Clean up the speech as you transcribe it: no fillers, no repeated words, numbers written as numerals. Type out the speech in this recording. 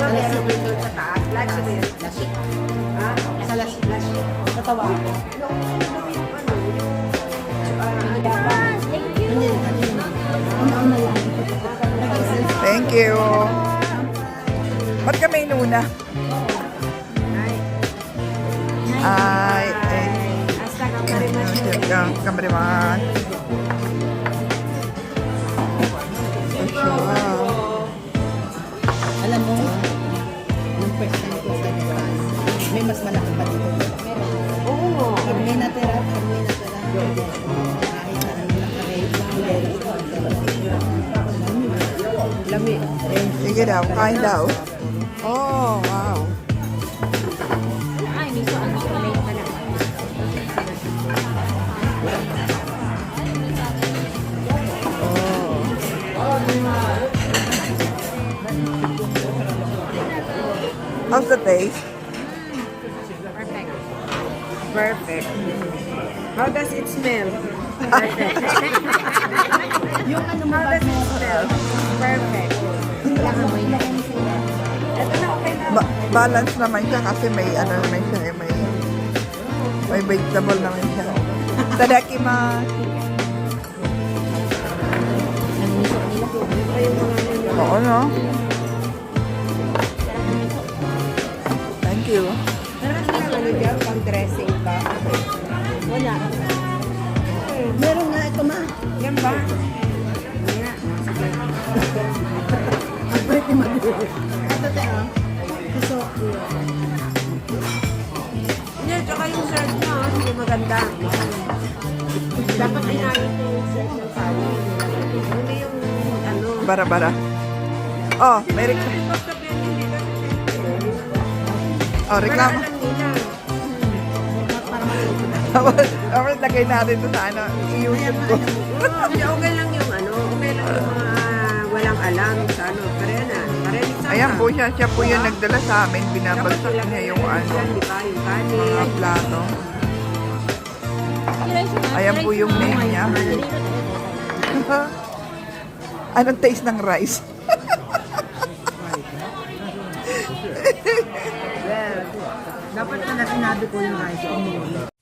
ba meron din doon sa taas? Lahat ba yun? Lasik. Ha? Sa lasik. Natawa ako. Una lang. Thank you. Ba't kami inuna? Ay, Hasta ka kamariman. Alam mo, yung first time ko sa Japan, may mas malaki pa dito. Oo. Pag may natira. Kahit na ano lang kami, Lami. Sige daw, kain daw. Oh, wow. Ay, miso ang late pa na. How's the taste? Perfect. Perfect. How does it smell? yung ano mo How ba does it smell? Perfect. Ito na, okay na. Balance naman siya kasi may ano naman siya, may vegetable naman siya. Tadakimasu. Oo, no? Thank you. Meron na ano dyan, pang dressing pa. Wala. Meron nga ito ma. Yan ba? Yan. Ang pwede mag-uwi. Ito tayo. Gusto. Hindi, tsaka yung shirt niya, hindi maganda. Dapat inayos niya yung shirt ng sali. Hindi yung ano. Bara-bara. Oh, may reklamo. Oh, reklamo. Dapat lagay natin ito sa ano, i-YouTube ko. Hindi, okay lang yung ano. Okay lang yung mga walang alam sa ano. Karena. Ayan po siya. Siya po yung nagdala sa amin. Binabagsak niya yung ano, Di ba? Yung kanin. mga plato. Ayan po yung name niya. Anong taste ng rice? Dapat na sinabi ko yung rice.